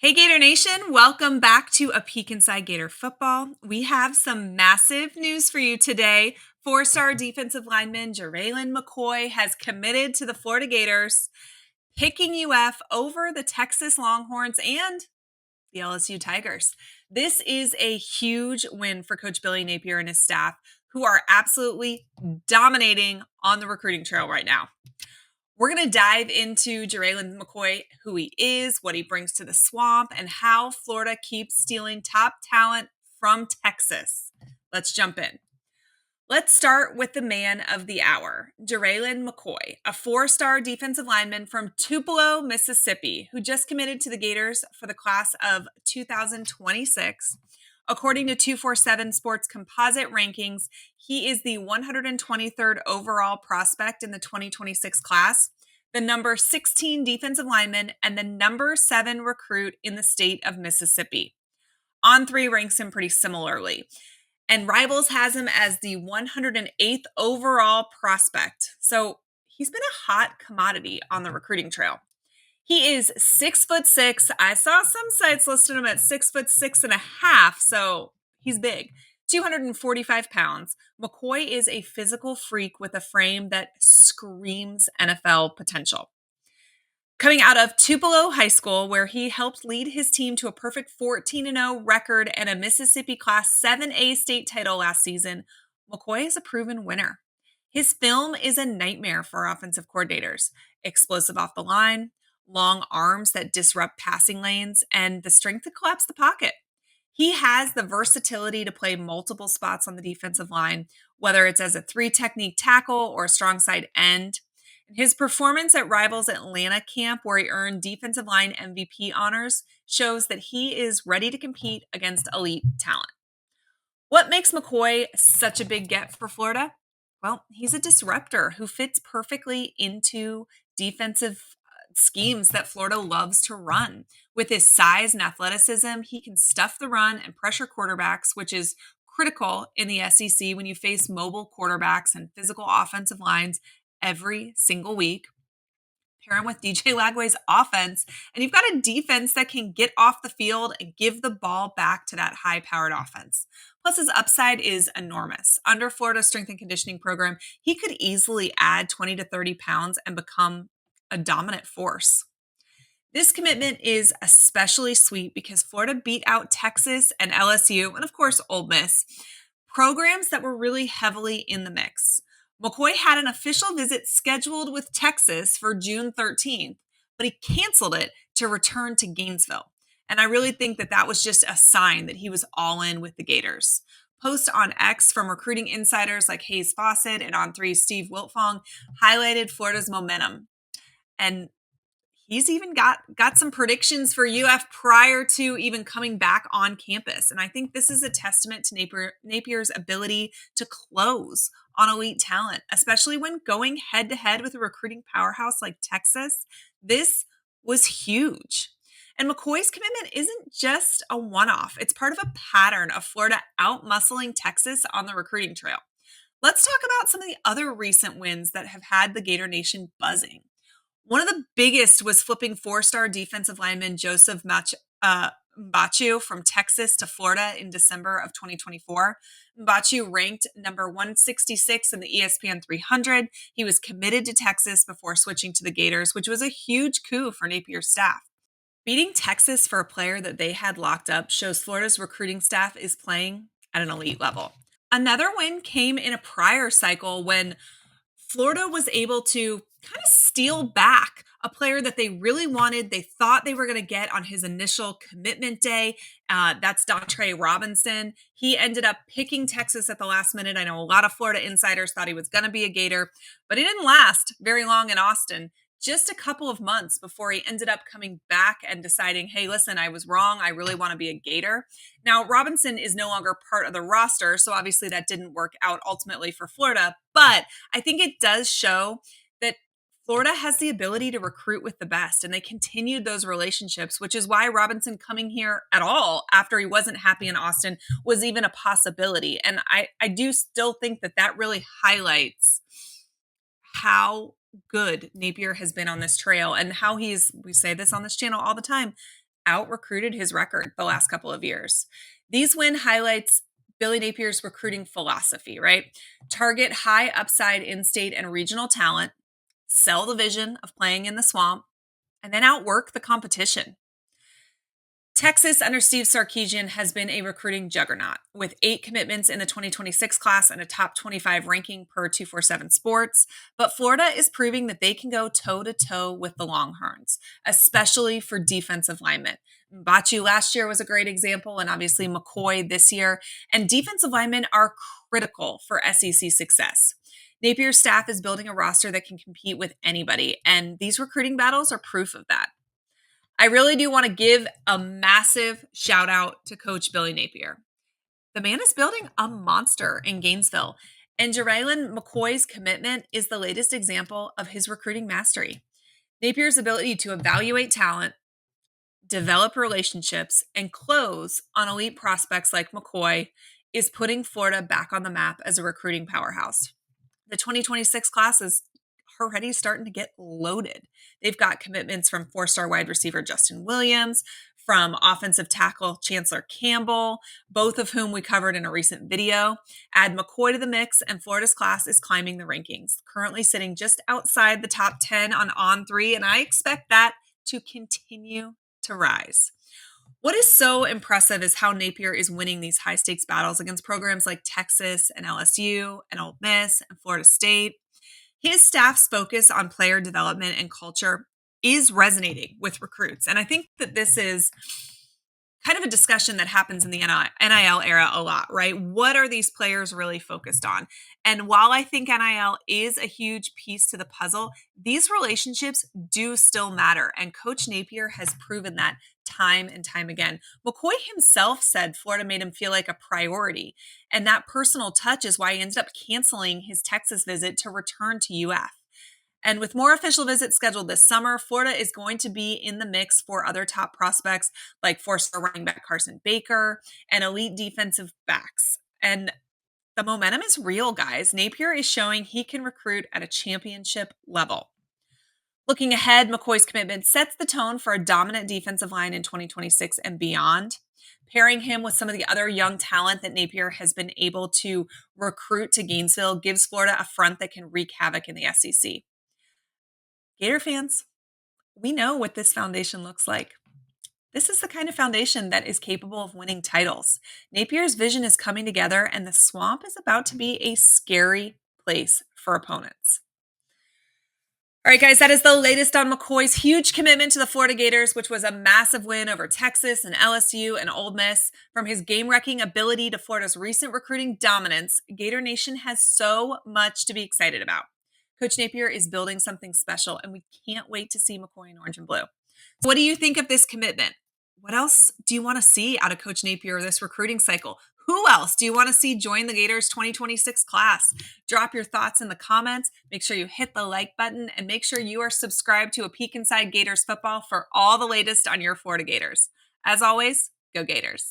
Hey Gator Nation, welcome back to A Peek Inside Gator Football. We have some massive news for you today. Four-star defensive lineman Jerelen McCoy has committed to the Florida Gators, picking UF over the Texas Longhorns and the LSU Tigers. This is a huge win for Coach Billy Napier and his staff, who are absolutely dominating on the recruiting trail right now. We're going to dive into Jerelen McCoy, who he is, what he brings to the swamp, and how Florida keeps stealing top talent from Texas. Let's jump in. Let's start with the man of the hour, Jerelen McCoy, a four-star defensive lineman from Tupelo, Mississippi, who just committed to the Gators for the class of 2026. According to 247 Sports Composite Rankings, he is the 123rd overall prospect in the 2026 class, the number 16 defensive lineman, and the number 7 recruit in the state of Mississippi. On3 ranks him pretty similarly. And Rivals has him as the 108th overall prospect. So he's been a hot commodity on the recruiting trail. He is 6'6". I saw some sites listed him at 6'6.5", so he's big. 245 pounds. McCoy is a physical freak with a frame that screams NFL potential. Coming out of Tupelo High School, where he helped lead his team to a perfect 14-0 record and a Mississippi Class 7A state title last season, McCoy is a proven winner. His film is a nightmare for offensive coordinators. Explosive off the line, long arms that disrupt passing lanes, and the strength to collapse the pocket. He has the versatility to play multiple spots on the defensive line, whether it's as a 3-technique tackle or a strong side end. His performance at Rivals Atlanta camp, where he earned defensive line MVP honors, shows that he is ready to compete against elite talent. What makes McCoy such a big get for Florida? Well, he's a disruptor who fits perfectly into defensive schemes that Florida loves to run. With his size and athleticism, he can stuff the run and pressure quarterbacks, which is critical in the SEC when you face mobile quarterbacks and physical offensive lines every single week. Pair him with DJ Lagway's offense, and you've got a defense that can get off the field and give the ball back to that high-powered offense. Plus, his upside is enormous. Under Florida's strength and conditioning program, he could easily add 20 to 30 pounds and become a dominant force. This commitment is especially sweet because Florida beat out Texas and LSU, and of course, Ole Miss, programs that were really heavily in the mix. McCoy had an official visit scheduled with Texas for June 13th, but he canceled it to return to Gainesville. And I really think that that was just a sign that he was all in with the Gators. Posts on X from recruiting insiders like Hayes Fawcett and On3 Steve Wiltfong highlighted Florida's momentum. And he's even got some predictions for UF prior to even coming back on campus. And I think this is a testament to Napier's ability to close on elite talent, especially when going head-to-head with a recruiting powerhouse like Texas. This was huge. And McCoy's commitment isn't just a one-off. It's part of a pattern of Florida out-muscling Texas on the recruiting trail. Let's talk about some of the other recent wins that have had the Gator Nation buzzing. One of the biggest was flipping 4-star defensive lineman Joseph Mbachu from Texas to Florida in December of 2024. Mbachu ranked number 166 in the ESPN 300. He was committed to Texas before switching to the Gators, which was a huge coup for Napier's staff. Beating Texas for a player that they had locked up shows Florida's recruiting staff is playing at an elite level. Another win came in a prior cycle when Florida was able to kind of steal back a player that they really wanted. They thought they were going to get on his initial commitment day. That's Dontre Robinson. He ended up picking Texas at the last minute. I know a lot of Florida insiders thought he was going to be a Gator, but he didn't last very long in Austin. Just a couple of months before he ended up coming back and deciding, hey, listen, I was wrong. I really want to be a Gator. Now, Robinson is no longer part of the roster, so obviously that didn't work out ultimately for Florida. But I think it does show that Florida has the ability to recruit with the best, and they continued those relationships, which is why Robinson coming here at all after he wasn't happy in Austin was even a possibility. And I do still think that that really highlights how good Napier has been on this trail and how we say this on this channel all the time, out-recruited his record the last couple of years. These win highlights Billy Napier's recruiting philosophy, right? Target high upside in-state and regional talent, sell the vision of playing in the swamp, and then outwork the competition. Texas under Steve Sarkisian has been a recruiting juggernaut with 8 commitments in the 2026 class and a top 25 ranking per 247 Sports. But Florida is proving that they can go toe to toe with the Longhorns, especially for defensive linemen. Bachu last year was a great example, and obviously McCoy this year. And defensive linemen are critical for SEC success. Napier's staff is building a roster that can compete with anybody, and these recruiting battles are proof of that. I really do want to give a massive shout out to Coach Billy Napier. The man is building a monster in Gainesville, and Jerelen McCoy's commitment is the latest example of his recruiting mastery. Napier's ability to evaluate talent, develop relationships, and close on elite prospects like McCoy is putting Florida back on the map as a recruiting powerhouse. The 2026 class is already starting to get loaded. They've got commitments from 4-star wide receiver Justin Williams, from offensive tackle Chancellor Campbell, both of whom we covered in a recent video. Add McCoy to the mix, and Florida's class is climbing the rankings, currently sitting just outside the top 10 on On3, and I expect that to continue to rise. What is so impressive is how Napier is winning these high-stakes battles against programs like Texas and LSU and Ole Miss and Florida State. His staff's focus on player development and culture is resonating with recruits. And I think that this is kind of a discussion that happens in the NIL era a lot, right? What are these players really focused on? And while I think NIL is a huge piece to the puzzle, these relationships do still matter. And Coach Napier has proven that time and time again. McCoy himself said Florida made him feel like a priority. And that personal touch is why he ended up canceling his Texas visit to return to UF. And with more official visits scheduled this summer, Florida is going to be in the mix for other top prospects like 4-star running back Carson Baker and elite defensive backs. And the momentum is real, guys. Napier is showing he can recruit at a championship level. Looking ahead, McCoy's commitment sets the tone for a dominant defensive line in 2026 and beyond. Pairing him with some of the other young talent that Napier has been able to recruit to Gainesville gives Florida a front that can wreak havoc in the SEC. Gator fans, we know what this foundation looks like. This is the kind of foundation that is capable of winning titles. Napier's vision is coming together, and the swamp is about to be a scary place for opponents. All right, guys, that is the latest on McCoy's huge commitment to the Florida Gators, which was a massive win over Texas and LSU and Ole Miss. From his game-wrecking ability to Florida's recent recruiting dominance, Gator Nation has so much to be excited about. Coach Napier is building something special, and we can't wait to see McCoy in orange and blue. So what do you think of this commitment? What else do you want to see out of Coach Napier this recruiting cycle? Who else do you want to see join the Gators 2026 class? Drop your thoughts in the comments. Make sure you hit the like button and make sure you are subscribed to A Peek Inside Gators Football for all the latest on your Florida Gators. As always, go Gators.